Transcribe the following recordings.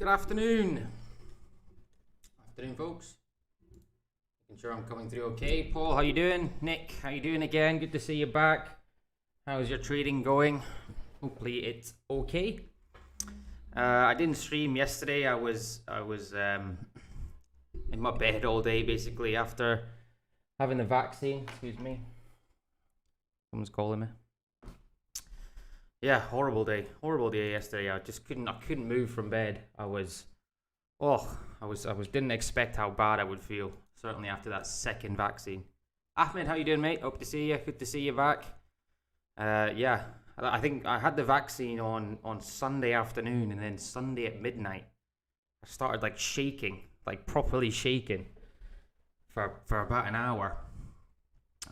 Good afternoon. Afternoon, folks. Making sure I'm coming through okay. Paul, how you doing? Nick, how you doing again? Good to see you back. How's your trading going? Hopefully it's okay. I didn't stream yesterday. I was in my bed all day basically after having the vaccine. Excuse me. Someone's calling me. Yeah, horrible day yesterday. I couldn't move from bed. I didn't expect how bad I would feel, certainly after that second vaccine. Ahmed, how you doing, mate? Hope to see you. Good to see you back. Yeah, I think I had the vaccine on Sunday afternoon, and then Sunday at midnight, I started like shaking, like properly shaking for about an hour.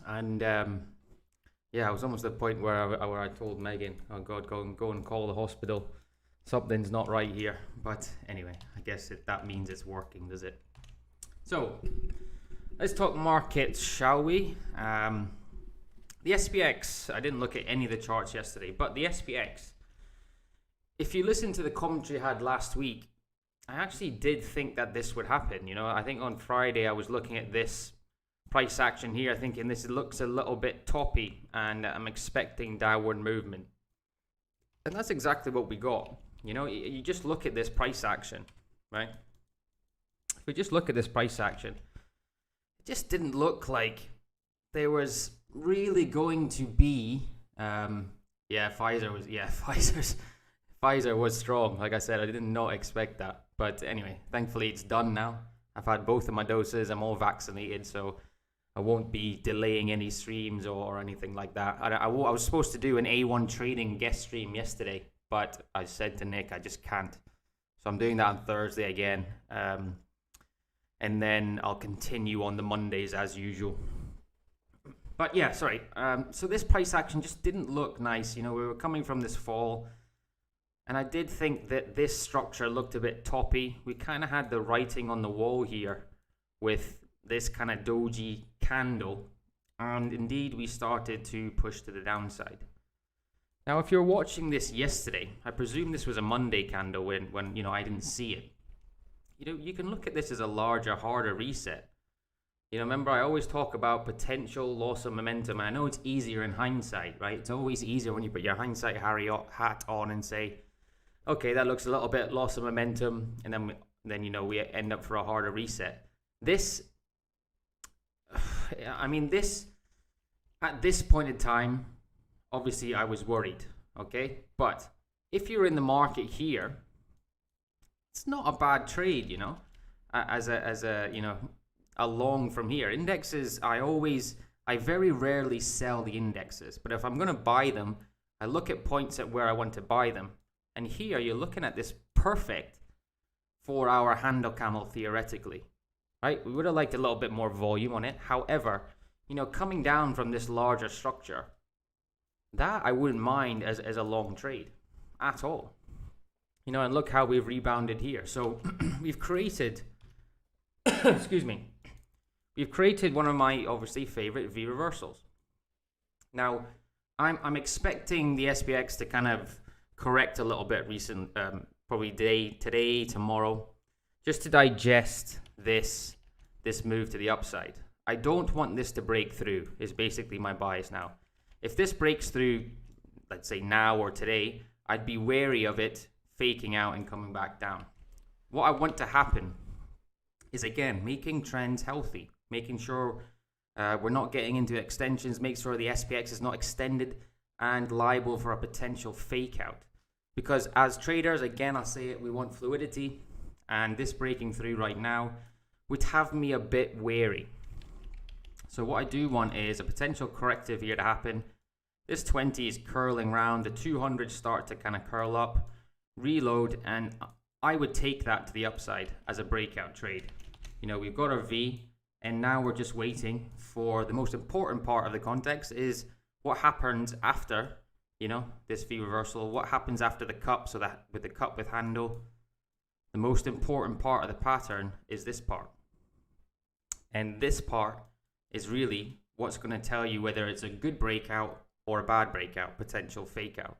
And yeah, I was almost at the point where I told Megan, oh God, go and call the hospital. Something's not right here. But anyway, I guess that means it's working, does it? So, let's talk markets, shall we? The SPX, I didn't look at any of the charts yesterday, but the SPX, if you listen to the commentary I had last week, I actually did think that this would happen. You know, I think on Friday I was looking at this price action here, thinking this looks a little bit toppy, and I'm expecting downward movement. And that's exactly what we got. You know, you just look at this price action, right? If we just look at this price action, it just didn't look like there was really going to be, Pfizer was strong. Like I said, I did not expect that. But anyway, thankfully it's done now. I've had both of my doses. I'm all vaccinated, so I won't be delaying any streams or anything like that. I was supposed to do an A1 trading guest stream yesterday, but I said to Nick, I just can't. So I'm doing that on Thursday again. And then I'll continue on the Mondays as usual. But yeah, sorry. So this price action just didn't look nice. You know, we were coming from this fall, and I did think that this structure looked a bit toppy. We kind of had the writing on the wall here with this kind of doji candle, and indeed we started to push to the downside. Now, if you're watching this yesterday, I presume this was a Monday candle when you know I didn't see it. You know, you can look at this as a larger, harder reset. You know, remember I always talk about potential loss of momentum, and I know it's easier in hindsight, right? It's always easier when you put your hindsight hat on and say, okay, that looks a little bit loss of momentum, and then you know we end up for a harder reset. This at this point in time, obviously I was worried, okay? But if you're in the market here, it's not a bad trade, you know, as a you know, a long from here. Indexes, I very rarely sell the indexes, but if I'm going to buy them, I look at points at where I want to buy them. And here you're looking at this perfect 4-hour handle candle theoretically. Right? We would have liked a little bit more volume on it. However, you know, coming down from this larger structure, that I wouldn't mind as a long trade at all. You know, and look how we've rebounded here. So we've created, excuse me, we've created one of my obviously favorite V reversals. Now, I'm expecting the SPX to kind of correct a little bit probably today, tomorrow, just to digest this move to the upside. I don't want this to break through, is basically my bias now. If this breaks through, let's say now or today, I'd be wary of it faking out and coming back down. What I want to happen is, again, making trends healthy, making sure we're not getting into extensions, make sure the SPX is not extended and liable for a potential fake out. Because as traders, again, I'll say it, we want fluidity, and this breaking through right now would have me a bit wary. So what I do want is a potential corrective here to happen. This 20 is curling round, the 200 start to kind of curl up, reload, and I would take that to the upside as a breakout trade. You know, we've got our V, and now we're just waiting for the most important part of the context is what happens after, you know, this V reversal, what happens after the cup, so that with the cup with handle, the most important part of the pattern is this part. And this part is really what's going to tell you whether it's a good breakout or a bad breakout, potential fake out.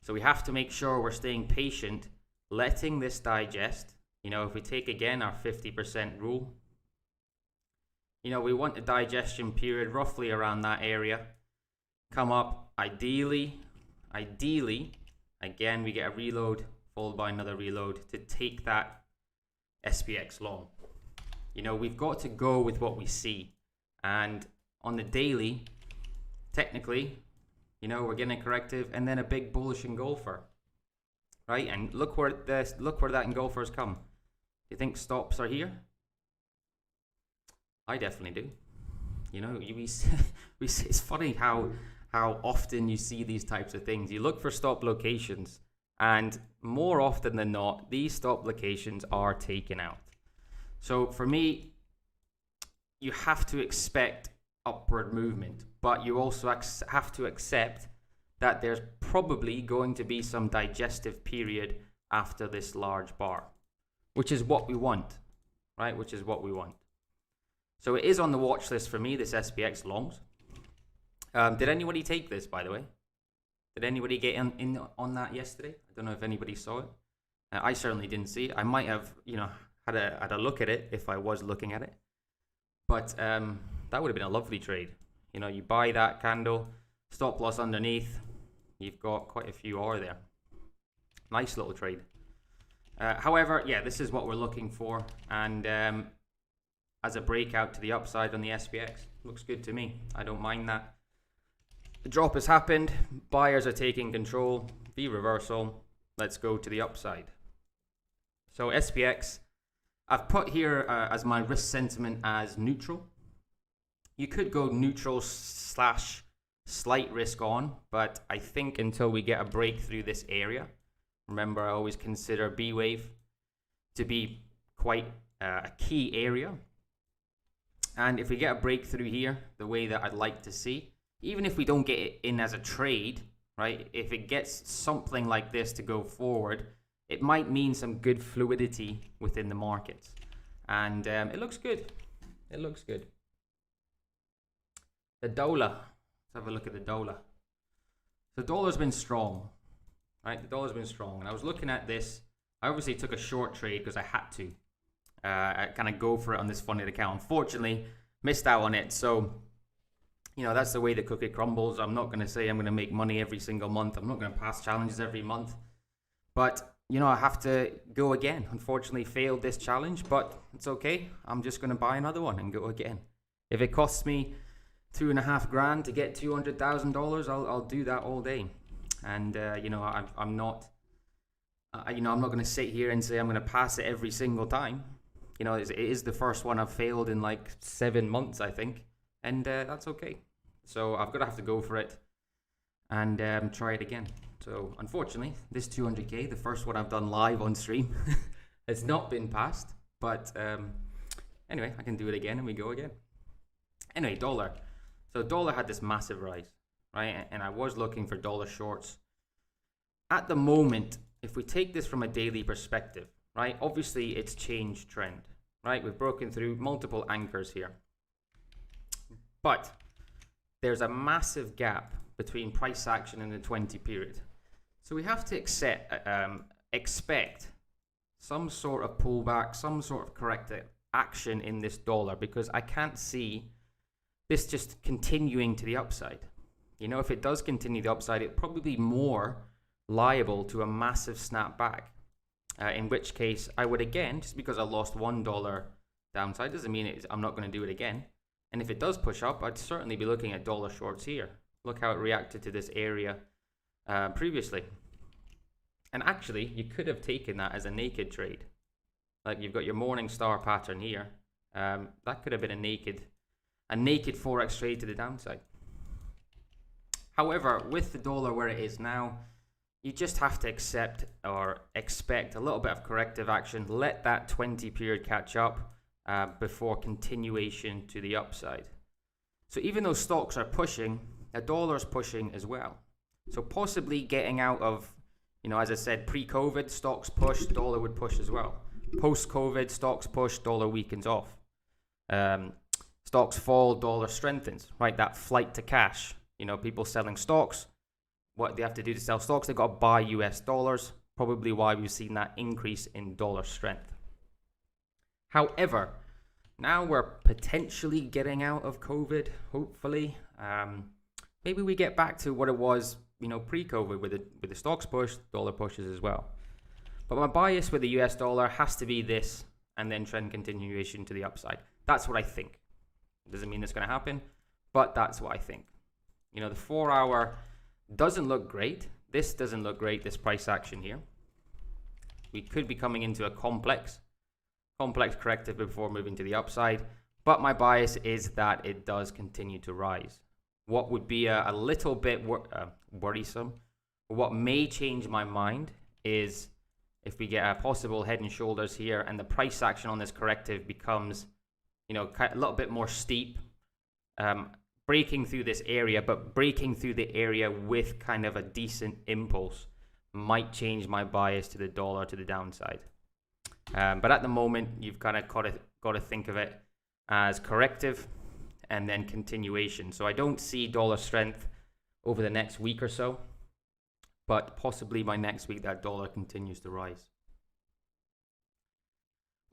So we have to make sure we're staying patient letting this digest. You know, if we take again our 50% rule, you know, we want a digestion period roughly around that area. Come up, ideally, again, we get a reload followed by another reload to take that SPX long. You know, we've got to go with what we see. And on the daily, technically, you know, we're getting a corrective and then a big bullish engulfer, right? And look where that engulfer has come. Do you think stops are here? I definitely do. You know, it's funny how often you see these types of things. You look for stop locations, and more often than not, these stop locations are taken out. So for me, you have to expect upward movement, but you also have to accept that there's probably going to be some digestive period after this large bar, which is what we want, right? Which is what we want. So it is on the watch list for me, this SPX longs. Did anybody take this, by the way? Did anybody get in on that yesterday? I don't know if anybody saw it. I certainly didn't see it. I might have, you know, had a look at it if I was looking at it. But that would have been a lovely trade. You know, you buy that candle, stop loss underneath. You've got quite a few R there. Nice little trade. However, yeah, this is what we're looking for. And as a breakout to the upside on the SPX, looks good to me. I don't mind that. The drop has happened. Buyers are taking control. V reversal. Let's go to the upside. So SPX, I've put here as my risk sentiment as neutral. You could go neutral / slight risk on, but I think until we get a break through this area, remember I always consider B wave to be quite a key area. And if we get a breakthrough here, the way that I'd like to see, even if we don't get it in as a trade, right? If it gets something like this to go forward, it might mean some good fluidity within the markets. And it looks good. It looks good. The dollar. Let's have a look at the dollar. The dollar's been strong, right? The dollar's been strong. And I was looking at this. I obviously took a short trade because I had to. I kind of go for it on this funded account. Unfortunately, missed out on it. So, you know, that's the way the cookie crumbles. I'm not going to say I'm going to make money every single month. I'm not going to pass challenges every month. But, you know, I have to go again. Unfortunately, failed this challenge, but it's okay. I'm just going to buy another one and go again. If it costs me $2.5 grand to get $200,000, I'll do that all day. And, you know, I'm not, you know, I'm not going to sit here and say I'm going to pass it every single time. You know, it is the first one I've failed in like 7 months, I think. And that's okay. So I've got to have to go for it and try it again. So unfortunately, this 200K, the first one I've done live on stream, has not been passed. But anyway, I can do it again and we go again. Anyway, dollar. So dollar had this massive rise, right? And I was looking for dollar shorts. At the moment, if we take this from a daily perspective, right? Obviously, it's changed trend, right? We've broken through multiple anchors here. But there's a massive gap between price action and the 20 period. So we have to expect some sort of pullback, some sort of corrective action in this dollar, because I can't see this just continuing to the upside. You know, if it does continue the upside, it'll probably be more liable to a massive snapback. In which case, I would again, just because I lost $1 downside, doesn't mean I'm not going to do it again. And if it does push up, I'd certainly be looking at dollar shorts here. Look how it reacted to this area previously. And actually, you could have taken that as a naked trade. Like you've got your morning star pattern here. That could have been a naked Forex trade to the downside. However, with the dollar where it is now, you just have to accept or expect a little bit of corrective action. Let that 20 period catch up before continuation to the upside. So even though stocks are pushing, the dollar is pushing as well. So possibly getting out of, you know, as I said, pre-COVID, stocks push, dollar would push as well. Post-COVID, stocks push, dollar weakens off. Stocks fall, dollar strengthens, right? That flight to cash. You know, people selling stocks. What they have to do to sell stocks, they've got to buy US dollars. probably why we've seen that increase in dollar strength. However, now we're potentially getting out of COVID, hopefully. Maybe we get back to what it was, pre-COVID with the stocks push, dollar pushes as well. But my bias with the US dollar has to be this, and then trend continuation to the upside. That's what I think. Doesn't mean it's going to happen, but that's what I think. The 4 hour doesn't look great. This doesn't look great, this price action here. We could be coming into a complex corrective before moving to the upside, but my bias is that it does continue to rise. What would be a little bit worrisome, what may change my mind, is if we get a possible head and shoulders here and the price action on this corrective becomes, a little bit more steep, breaking through this area, but breaking through the area with kind of a decent impulse might change my bias to the dollar to the downside. But at the moment, you've kind of got to think of it as corrective and then continuation. So I don't see dollar strength over the next week or so, but possibly by next week that dollar continues to rise.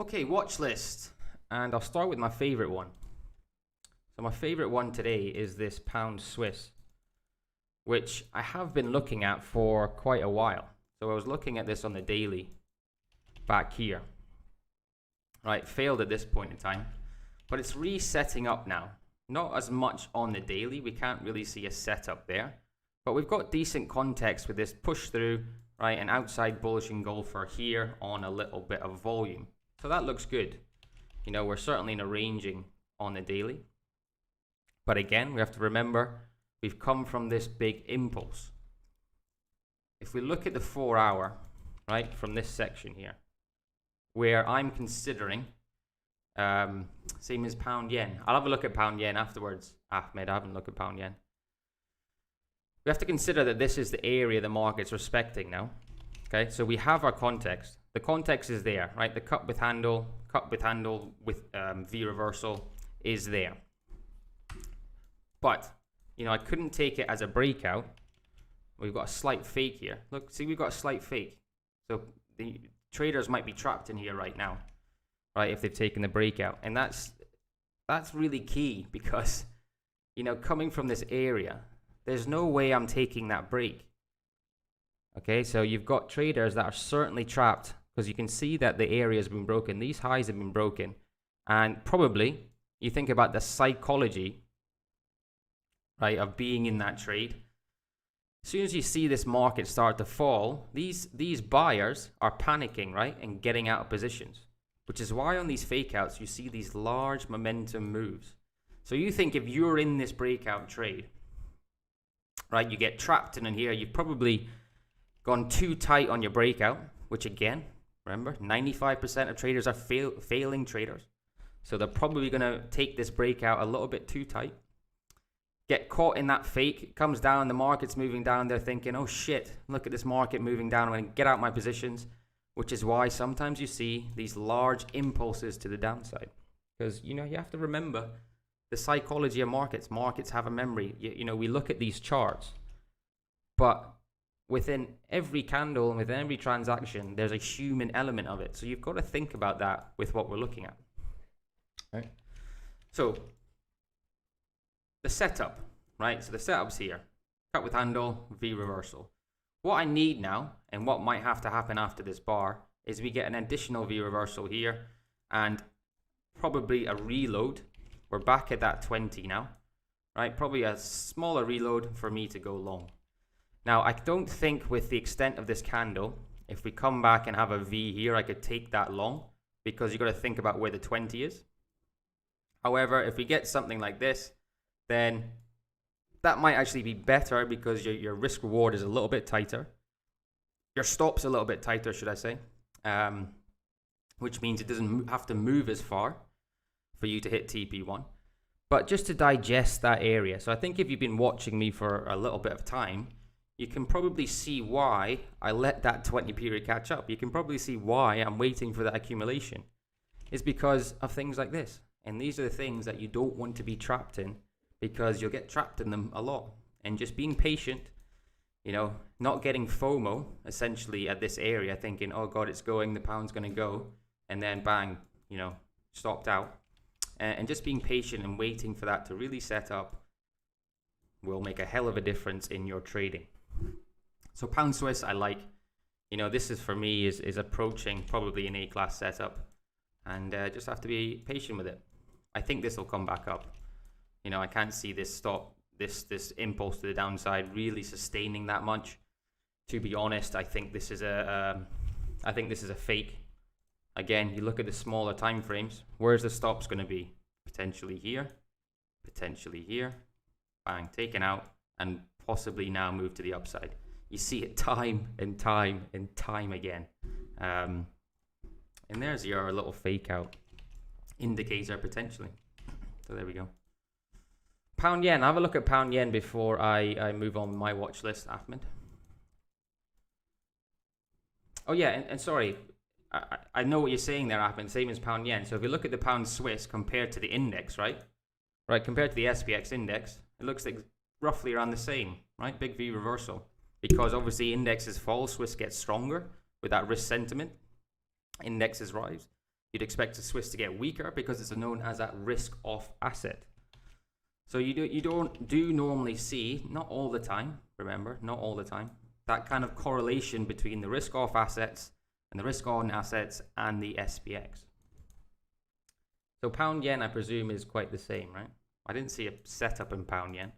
Okay, watch list, and I'll start with my favorite one. So my favorite one today is this pound Swiss, which I have been looking at for quite a while. So I was looking at this on the daily back here. Right, failed at this point in time, but it's resetting up now. Not as much on the daily, we can't really see a setup there, but we've got decent context with this push through, right, an outside bullish engulfer here on a little bit of volume. So that looks good. We're certainly in a ranging on the daily. But again, we have to remember, we've come from this big impulse. If we look at the 4 hour, right, from this section here, where I'm considering, same as pound yen. I'll have a look at pound yen afterwards, Ahmed. I haven't looked at pound yen. We have to consider that this is the area the market's respecting now. Okay, so we have our context. The context is there, right? The cup with handle with V reversal is there. But, I couldn't take it as a breakout. We've got a slight fake here. Look, see, we've got a slight fake. So the traders might be trapped in here right now, right, if they've taken the breakout. And that's really key because, coming from this area, there's no way I'm taking that break. Okay, so you've got traders that are certainly trapped because you can see that the area has been broken. These highs have been broken. And probably, you think about the psychology, right, of being in that trade. As soon as you see this market start to fall, these buyers are panicking, right, and getting out of positions, which is why on these fake outs you see these large momentum moves. So you think if you're in this breakout trade, right, you get trapped in here, you've probably gone too tight on your breakout, which again, remember, 95% of traders are failing traders. So they're probably going to take this breakout a little bit too tight. Get caught in that fake, it comes down, the market's moving down, they're thinking, oh shit, look at this market moving down, I'm going to get out my positions, which is why sometimes you see these large impulses to the downside. Because, you have to remember the psychology of markets. Markets have a memory. We look at these charts, but within every candle and within every transaction, there's a human element of it. So you've got to think about that with what we're looking at. Right? So the setup, right? So the setup's here. Cut with handle, V reversal. What I need now, and what might have to happen after this bar, is we get an additional V reversal here, and probably a reload. We're back at that 20 now, right? Probably a smaller reload for me to go long. Now, I don't think with the extent of this candle, if we come back and have a V here, I could take that long, because you've got to think about where the 20 is. However, if we get something like this, then that might actually be better because your risk reward is a little bit tighter. Your stop's a little bit tighter, should I say, which means it doesn't have to move as far for you to hit TP1. But just to digest that area, so I think if you've been watching me for a little bit of time, you can probably see why I let that 20 period catch up. You can probably see why I'm waiting for that accumulation. It's because of things like this. And these are the things that you don't want to be trapped in, because you'll get trapped in them a lot. And just being patient, you know, not getting FOMO essentially at this area, thinking, oh God, it's going, the pound's going to go, and then bang, you know, stopped out. And just being patient and waiting for that to really set up will make a hell of a difference in your trading. So pound Swiss, I like, you know, this is for me is approaching probably an A-class setup, and just have to be patient with it. I think this will come back up. You know, I can't see this stop, this impulse to the downside really sustaining that much. To be honest, I think this is a fake. Again, you look at the smaller time frames. Where's the stops going to be? Potentially here, bang, taken out, and possibly now move to the upside. You see it time and time and time again. And there's your little fake out indicator potentially. So there we go. Pound yen. Have a look at pound yen before I move on my watch list, Ahmed. Oh yeah, and sorry. I know what you're saying there, Ahmed, same as pound yen. So if you look at the pound Swiss compared to the index, right? Right, compared to the SPX index, it looks like roughly around the same, right? Big V reversal. Because obviously indexes fall, Swiss gets stronger with that risk sentiment. Indexes rise. You'd expect the Swiss to get weaker because it's known as that risk off asset. So you don't normally see, not all the time, remember, not all the time, that kind of correlation between the risk off assets and the risk on assets and the SPX. So pound yen, I presume, is quite the same, right? I didn't see a setup in pound yen.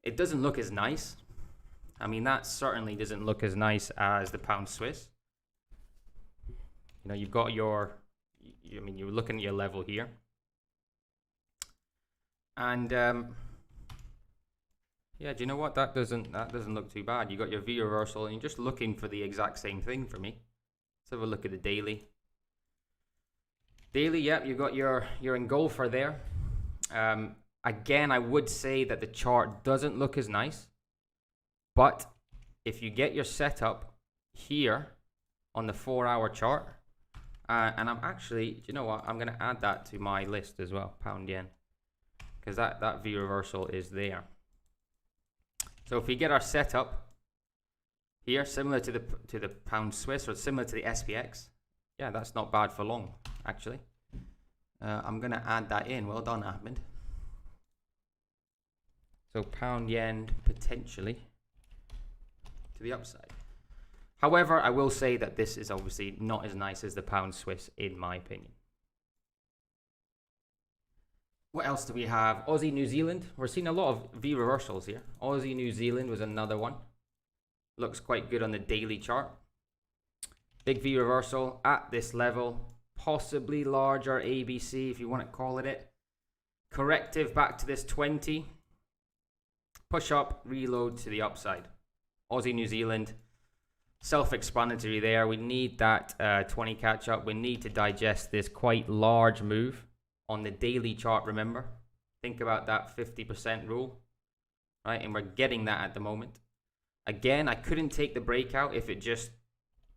It doesn't look as nice. I mean, that certainly doesn't look as nice as the pound Swiss. You know, you've got your, I mean, you're looking at your level here. And yeah, do you know what? That doesn't look too bad. You got your V reversal, and you're just looking for the exact same thing for me. Let's have a look at the daily. Daily, yep, you got your engulfer there. Again, I would say that the chart doesn't look as nice, but if you get your setup here on the 4-hour chart, and I'm actually, do you know what? I'm going to add that to my list as well, pound yen, because that V reversal is there. So if we get our setup here, similar to the pound Swiss or similar to the SPX, yeah, that's not bad for long, actually. I'm going to add that in. Well done, Ahmed. So pound yen potentially to the upside. However, I will say that this is obviously not as nice as the pound Swiss, in my opinion. What else do we have? Aussie New Zealand. We're seeing a lot of V reversals here. Aussie New Zealand was another one. Looks quite good on the daily chart. Big V reversal at this level. Possibly larger ABC, if you want to call it. Corrective back to this 20. Push up, reload to the upside. Aussie New Zealand. Self-explanatory there. We need that 20 catch up. We need to digest this quite large move on the daily chart, remember. Think about that 50% rule, right? And we're getting that at the moment. Again, I couldn't take the breakout if it just,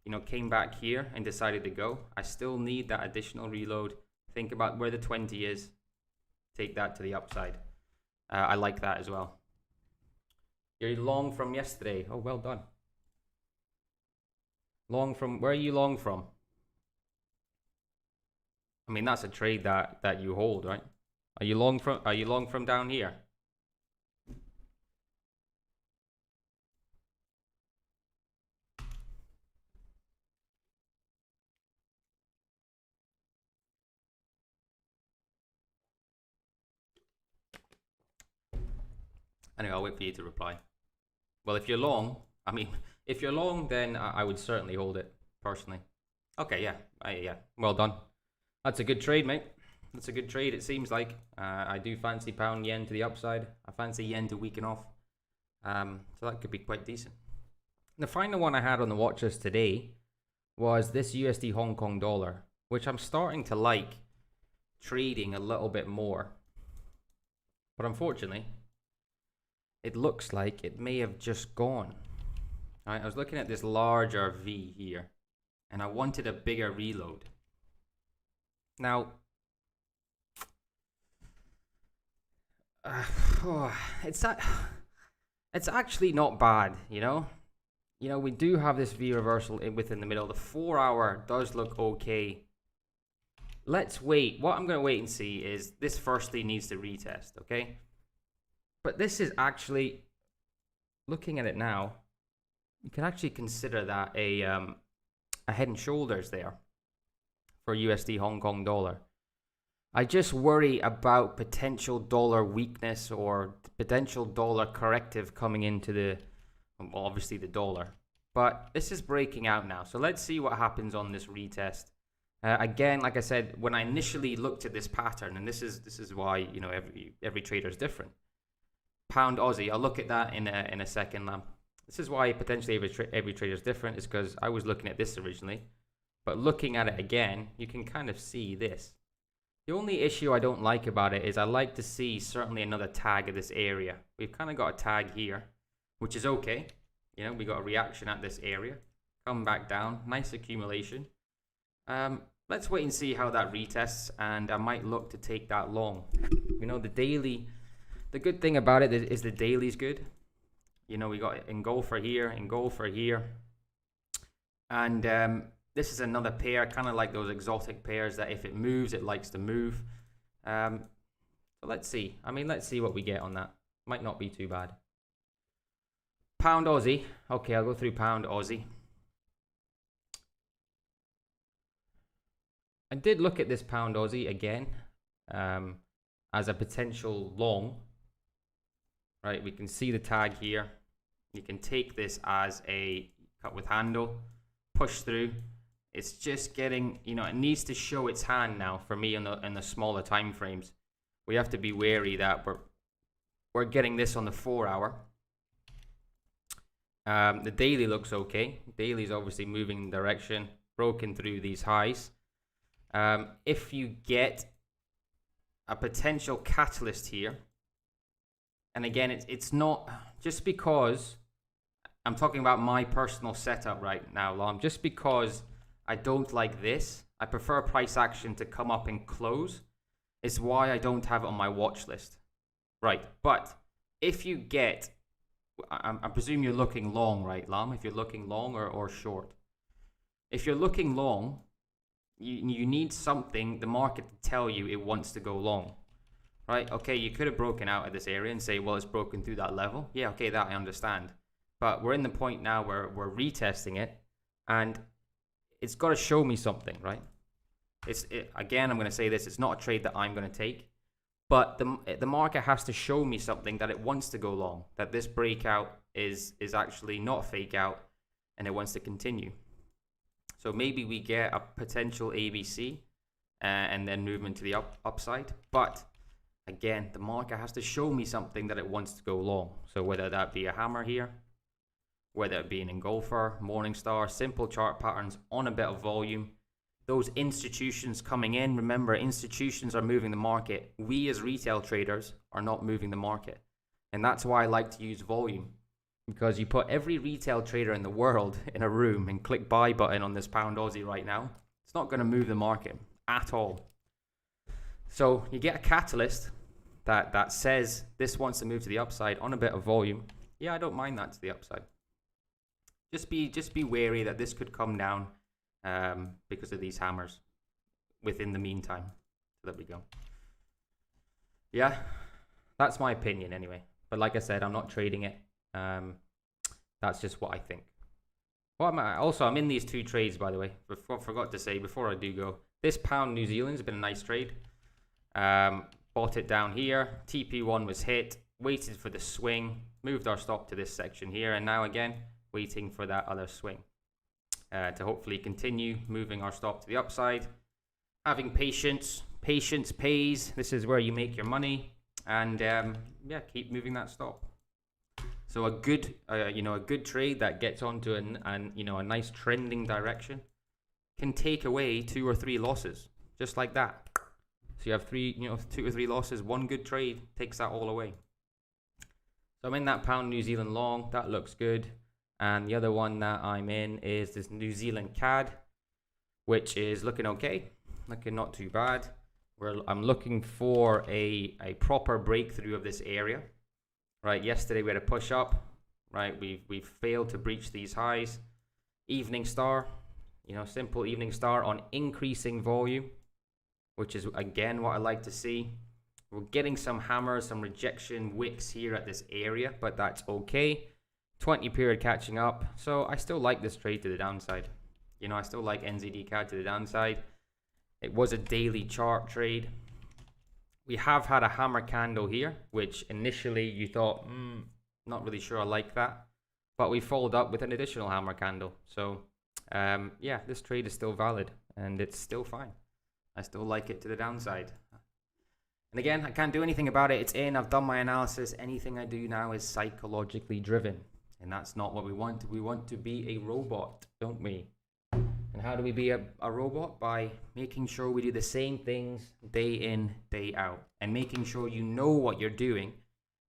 you know, came back here and decided to go. I still need that additional reload. Think about where the 20 is. Take that to the upside. I like that as well. You're long from yesterday. Oh, well done. Long from, where are you long from? I mean, that's a trade that you hold, right? Are you long from down here? Anyway, I'll wait for you to reply. Well, if you're long, I mean, if you're long, then I would certainly hold it, personally. Okay, yeah. Yeah, well done. That's a good trade, mate. That's a good trade, it seems like. I do fancy pound yen to the upside. I fancy yen to weaken off. So that could be quite decent. The final one I had on the watch list today was this USD Hong Kong dollar, which I'm starting to like trading a little bit more. But unfortunately, it looks like it may have just gone. All right, I was looking at this larger V here, and I wanted a bigger reload. Now, it's that It's actually not bad, you know. We do have this V reversal within the middle. The 4 hour does look okay. Let's wait. What I'm going to wait and see is this firstly needs to retest, okay? But this is actually, looking at it now, you can actually consider that a head and shoulders there for USD Hong Kong dollar. I just worry about potential dollar weakness or potential dollar corrective coming into the, well, obviously the dollar. But this is breaking out now. So let's see what happens on this retest. Again, like I said, when I initially looked at this pattern, and this is why, you know, every trader is different. Pound Aussie, I'll look at that in a second. This is why potentially every trader is different, is because I was looking at this originally. But looking at it again, you can kind of see this. The only issue I don't like about it is I like to see certainly another tag of this area. We've kind of got a tag here, which is okay. You know, we got a reaction at this area. Come back down. Nice accumulation. Let's wait and see how that retests, and I might look to take that long. You know, the daily, the good thing about it is the daily's good. You know, we got engulfer here, engulfer here. And this is another pair, kind of like those exotic pairs that if it moves, it likes to move. So let's see. I mean, let's see what we get on that. Might not be too bad. Pound Aussie. Okay, I'll go through Pound Aussie. I did look at this Pound Aussie again as a potential long. Right, we can see the tag here. You can take this as a cut with handle, push through. It's just getting, you know, it needs to show its hand now for me in the smaller time frames. We have to be wary that we're getting this on the 4 hour. The daily looks okay. Daily's obviously moving in direction, broken through these highs. If you get a potential catalyst here, and again, it's not just because I'm talking about my personal setup right now, Lam, just because I don't like this, I prefer price action to come up and close, is why I don't have it on my watch list. Right, but if you get, I presume you're looking long, right, Lam? If you're looking long or short. If you're looking long, you need something, the market to tell you it wants to go long. Right, okay, you could have broken out of this area and say, well, it's broken through that level. Yeah, okay, that I understand. But we're in the point now where we're retesting it, and it's got to show me something, right? Again, I'm going to say this, it's not a trade that I'm going to take, but the market has to show me something that it wants to go long, that this breakout is actually not a fake out, and it wants to continue. So maybe we get a potential ABC, and then movement to the upside, but again, the market has to show me something that it wants to go long. So whether that be a hammer here, whether it be an engulfer, Morningstar, simple chart patterns on a bit of volume, those institutions coming in, remember, institutions are moving the market. We as retail traders are not moving the market. And that's why I like to use volume, because you put every retail trader in the world in a room and click buy button on this Pound Aussie right now, it's not going to move the market at all. So you get a catalyst that says this wants to move to the upside on a bit of volume. Yeah, I don't mind that to the upside. Just be wary that this could come down because of these hammers within the meantime. So there we go. Yeah, that's my opinion anyway. But like I said, I'm not trading it. That's just what I think. What am I? Also, I'm in these two trades, by the way. Forgot to say before I do go. This Pound New Zealand's been a nice trade. Bought it down here. TP1 was hit. Waited for the swing. Moved our stop to this section here. And now again, waiting for that other swing. To hopefully continue moving our stop to the upside. Having patience. Patience pays. This is where you make your money. And yeah, keep moving that stop. So a good, a good trade that gets onto a nice trending direction can take away 2 or 3 losses, just like that. So you have 2 or 3 losses. One good trade takes that all away. So I'm in that Pound New Zealand long. That looks good. And the other one that I'm in is this New Zealand CAD, which is looking okay, looking not too bad. I'm looking for a proper breakthrough of this area. right? Yesterday we had a push up, right? We've failed to breach these highs. Evening star, you know, simple evening star on increasing volume, which is again what I like to see. We're getting some hammers, some rejection wicks here at this area, but that's okay. 20 period catching up, so I still like this trade to the downside. You know, I still like NZD CAD to the downside. It was a daily chart trade. We have had a hammer candle here, which initially you thought, not really sure I like that. But we followed up with an additional hammer candle. So, yeah, this trade is still valid and it's still fine. I still like it to the downside. And again, I can't do anything about it. It's in. I've done my analysis. Anything I do now is psychologically driven. And that's not what we want. We want to be a robot, don't we? And how do we be a robot? By making sure we do the same things day in, day out. And making sure you know what you're doing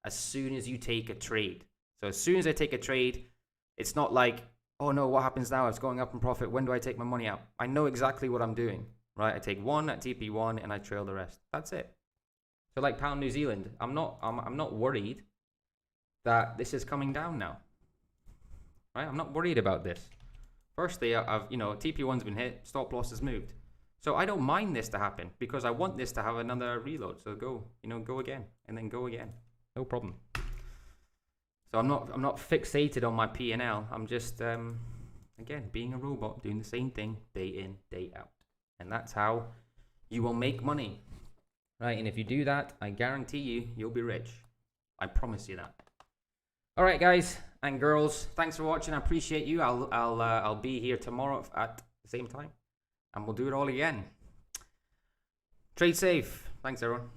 as soon as you take a trade. So as soon as I take a trade, it's not like, oh no, what happens now? It's going up in profit. When do I take my money out? I know exactly what I'm doing, right? I take one at TP1 and I trail the rest. That's it. So like pound New Zealand, I'm not worried that this is coming down now, right? I'm not worried about this. Firstly, I've, you know, TP1's been hit, stop loss has moved. So I don't mind this to happen because I want this to have another reload. So go, you know, go again and then go again. No problem. So I'm not fixated on my P&L. I'm just, again, being a robot, doing the same thing day in, day out. And that's how you will make money. Right, and if you do that, I guarantee you, you'll be rich. I promise you that. All right, guys and girls, thanks for watching. I appreciate you. I'll be here tomorrow at the same time, and we'll do it all again. Trade safe. Thanks, everyone.